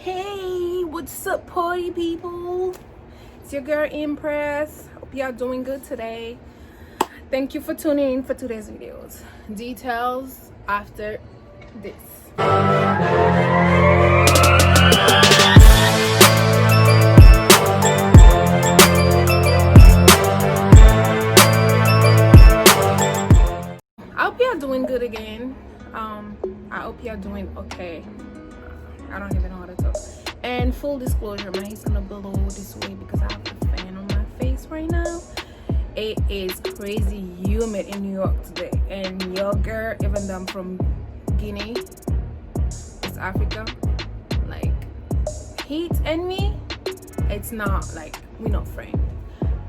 Hey, what's up, party people? It's your girl Impress. Hope y'all doing good today. Thank you for tuning in for today's videos. Details after this. I hope y'all doing good again. I hope y'all doing okay. I don't even know how to talk. And full disclosure, my hair's gonna blow this way because I have a fan on my face right now. It is crazy humid in New York today, and your girl, even though I'm from Guinea, West Africa, like heat and me, it's not like we're not friends.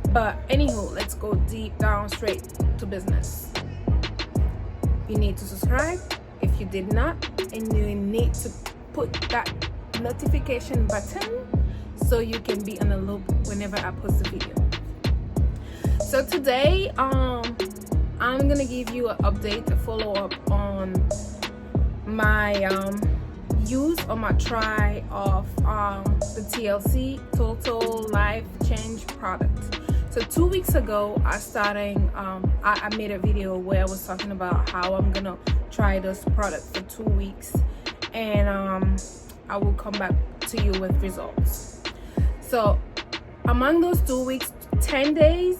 But anywho, let's go deep down straight to business. You need to subscribe if you did not, and you need to put that notification button so you can be on the loop whenever I post a video. So today I'm gonna give you an update, a follow-up on my use or my try of the TLC Total Life Change product. So 2 weeks ago I made a video where I was talking about how I'm gonna try this product for 2 weeks, and I will come back to you with results. So among those 2 weeks, 10 days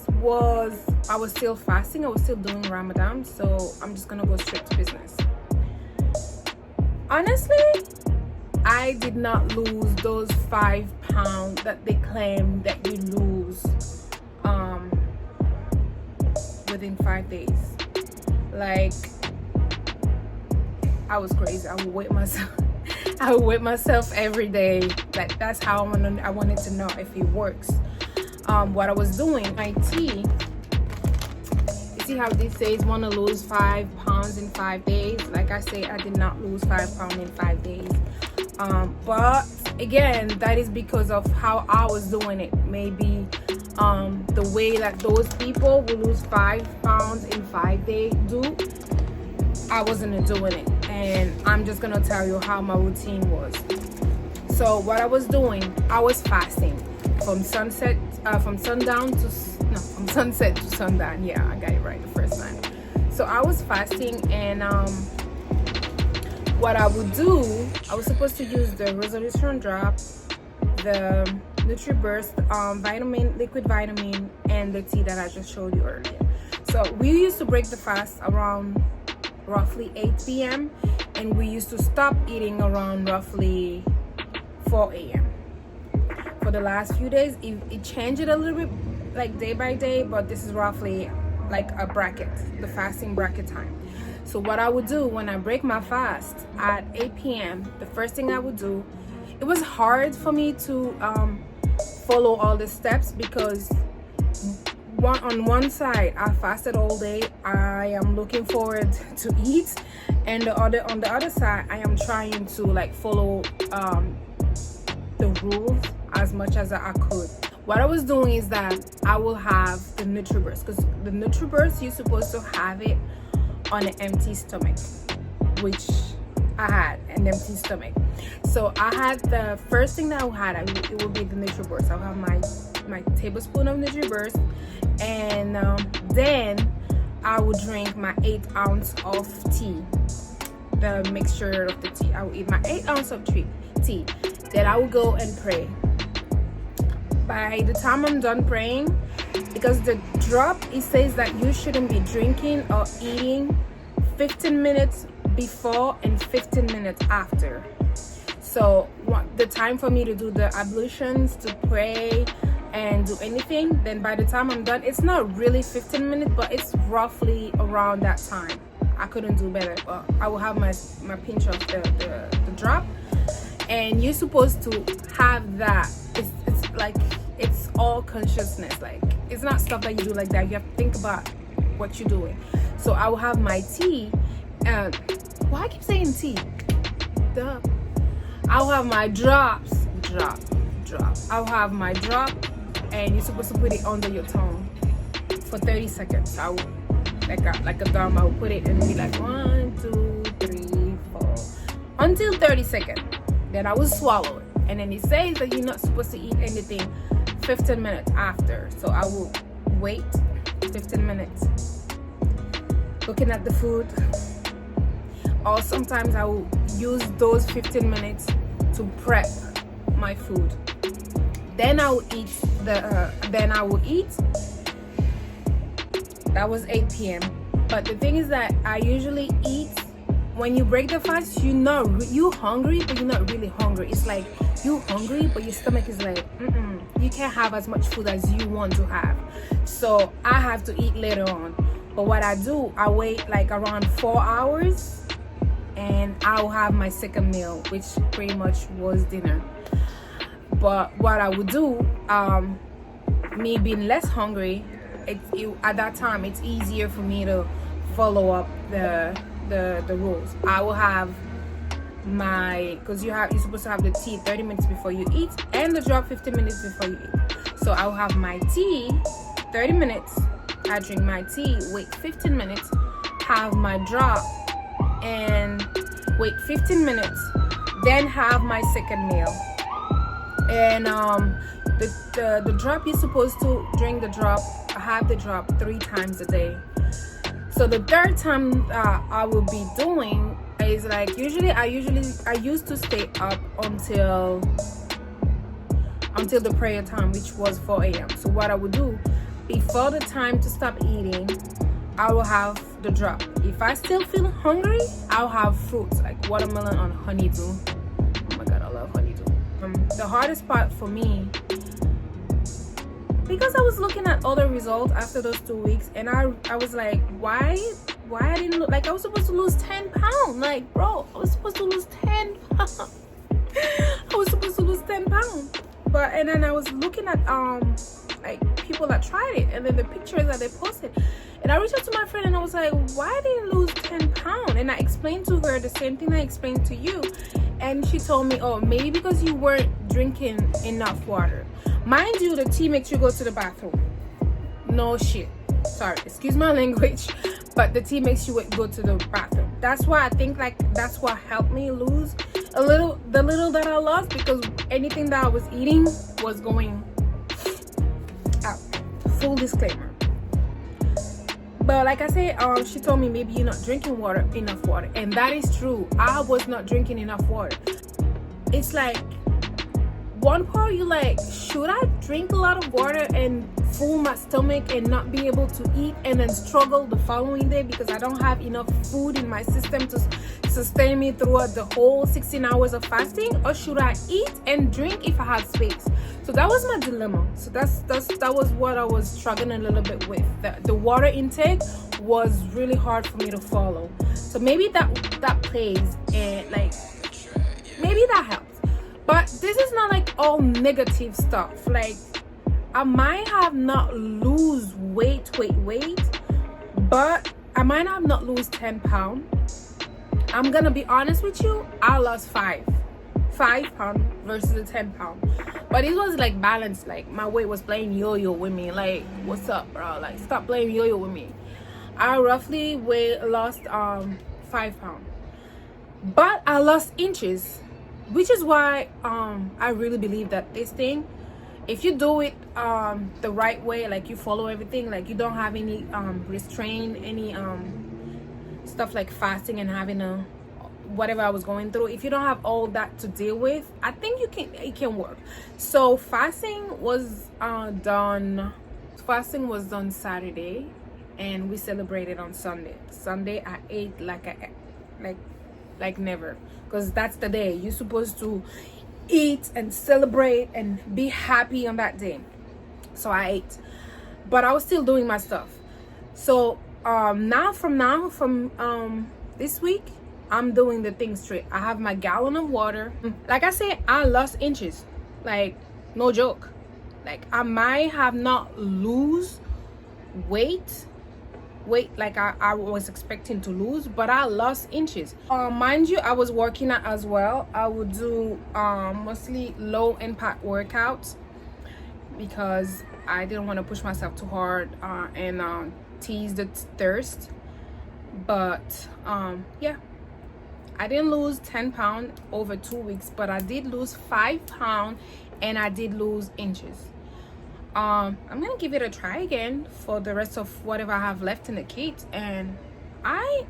I was still fasting. I was still doing Ramadan, so I'm just gonna go straight to business. Honestly, I did not lose those 5 pounds that they claim that you lose within 5 days. Like, I was crazy. I would weigh myself every day. Like, that's how I wanted to know if it works. What I was doing, my tea, you see how this says want to lose 5 pounds in 5 days? Like I say, I did not lose 5 pounds in 5 days. But again, that is because of how I was doing it. Maybe the way that those people will lose 5 pounds in 5 days do, I wasn't doing it. And I'm just gonna tell you how my routine was. So what I was doing, I was fasting from sunset to sundown. Yeah, I got it right the first time. So I was fasting, and what I would do, I was supposed to use the resolution drop, the NutriBurst liquid vitamin, and the tea that I just showed you earlier. So we used to break the fast around roughly 8 p.m. and we used to stop eating around roughly 4 a.m. For the last few days, it changed a little bit, like day by day, but this is roughly like a bracket, the fasting bracket time. So what I would do when I break my fast at 8 p.m., the first thing I would do, it was hard for me to follow all the steps because on one side I fasted all day, I am looking forward to eat, and on the other side I am trying to like follow the rules as much as I could. What I was doing is that I will have the NutriBurst, because the NutriBurst, you're supposed to have it on an empty stomach, which I had an empty stomach. So I had the first thing that I had, it would be the NutriBurst. I'll have my tablespoon of NutriBurst, and then I would drink my 8 ounce of tea, the mixture of the tea. I would eat my 8 ounce of tea. Then I would go and pray. By the time I'm done praying, because the drop, it says that you shouldn't be drinking or eating 15 minutes before and 15 minutes after. So the time for me to do the ablutions, to pray and do anything, then by the time I'm done, it's not really 15 minutes, but it's roughly around that time. I couldn't do better, but I will have my pinch of the drop, and you're supposed to have that. It's like, it's all consciousness. Like, it's not stuff that you do like that. You have to think about what you're doing. So I will have my tea, and why I keep saying tea? Duh. I'll have my drops, drop. I'll have my drop, and you're supposed to put it under your tongue for 30 seconds. I will, like a drum, I will put it and be like 1, 2, 3, 4 until 30 seconds. Then I will swallow it and then it says that you're not supposed to eat anything 15 minutes after. So I will wait 15 minutes looking at the food, or sometimes I will use those 15 minutes to prep my food. Then I will eat that was 8 p.m. But the thing is that I usually eat, when you break the fast, you hungry, but you're not really hungry. It's like you hungry, but your stomach is like, you can't have as much food as you want to have. So I have to eat later on. But what I do, I wait like around 4 hours, and I'll have my second meal, which pretty much was dinner. But what I would do, me being less hungry, at that time it's easier for me to follow up the rules. I will have because you're supposed to have the tea 30 minutes before you eat, and the drop 15 minutes before you eat. So I'll have my tea 30 minutes, I drink my tea, wait 15 minutes, have my drop, and wait 15 minutes, then have my second meal. And the drop, you're supposed to drink the drop, have the drop 3 times a day. So the third time I will be doing is like, I used to stay up until the prayer time, which was 4 a.m. So what I would do, before the time to stop eating, I will have the drop. If I still feel hungry, I'll have fruits like watermelon and honeydew. Oh my god, I love honeydew. The hardest part for me, because I was looking at other results after those 2 weeks, and I was like, why I didn't look like I was supposed to lose 10 pounds. Like, bro, I was supposed to lose 10 pounds. I was supposed to lose 10 pounds. And then I was looking at like people that tried it, and then the pictures that they posted, and I reached out to my friend and I was like, why didn't you lose 10 pounds? And I explained to her the same thing I explained to you, and she told me, oh, maybe because you weren't drinking enough water. Mind you, the tea makes you go to the bathroom. No shit, sorry, excuse my language, but the tea makes you go to the bathroom. That's why I think like that's what helped me lose the little that I lost, because anything that I was eating was going out. Full disclaimer. But like I said, she told me maybe you're not drinking enough water, and that is true. I was not drinking enough water. It's like one part you like, should I drink a lot of water and full my stomach and not be able to eat, and then struggle the following day because I don't have enough food in my system to sustain me throughout the whole 16 hours of fasting? Or should I eat and drink if I have space? So that was my dilemma. So that was what I was struggling a little bit with. The water intake was really hard for me to follow. So maybe that plays, and like maybe that helps. But this is not like all negative stuff. Like, I might have not lose weight, but I might have not lose 10 pounds. I'm gonna be honest with you, I lost 5 pounds versus the 10 pounds. But it was like balanced. Like, my weight was playing yo-yo with me. Like, what's up, bro? Like, stop playing yo-yo with me. I roughly lost 5 pounds, but I lost inches. Which is why I really believe that this thing, if you do it the right way, like you follow everything, like you don't have any restraint, any stuff like fasting and having whatever I was going through, if you don't have all that to deal with, I think it can work. So fasting was done Saturday, and we celebrated on Sunday I ate like never, because that's the day you're supposed to eat and celebrate and be happy on that day. So I ate, but I was still doing my stuff. So from this week, I'm doing the thing straight. I have my gallon of water. Like I said, I lost inches, like no joke. Like, I might have not lose weight like I was expecting to lose, but I lost inches. Mind you, I was working out as well. I would do mostly low impact workouts because I didn't want to push myself too hard and tease the thirst. But yeah, I didn't lose 10 pounds over 2 weeks, but I did lose 5 pounds and I did lose inches. I'm gonna give it a try again for the rest of whatever I have left in the kit, and I'm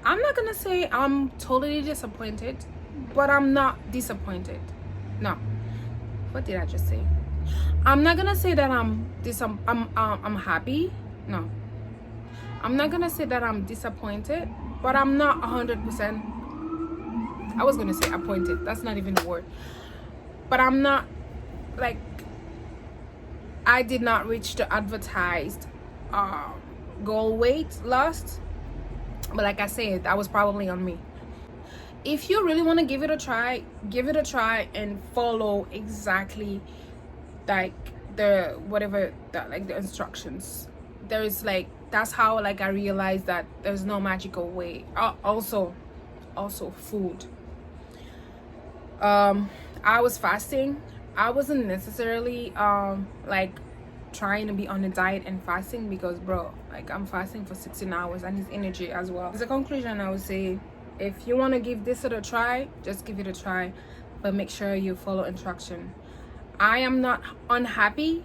not gonna say I'm totally disappointed, but I'm not disappointed. No, what did I just say? I'm not gonna say that I'm happy. No, I'm not gonna say that I'm disappointed, but I'm not 100%. I was gonna say appointed. That's not even a word. But I'm not, like, I did not reach the advertised goal weight lost. But like I said, that was probably on me. If you really want to give it a try and follow exactly like the instructions. There's like, that's how like I realized that there's no magical way. Also food. I was fasting. I wasn't necessarily like trying to be on a diet and fasting, because bro, like, I'm fasting for 16 hours. I need energy as well. As a conclusion, I would say, if you want to give this a try, just give it a try, but make sure you follow instruction. I am not unhappy,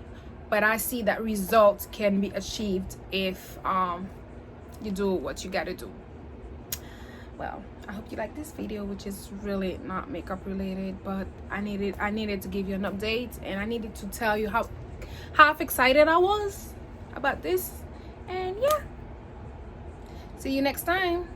but I see that results can be achieved if you do what you gotta do. Well, I hope you like this video, which is really not makeup related, but I needed to give you an update, and I needed to tell you how excited I was about this. And yeah, see you next time.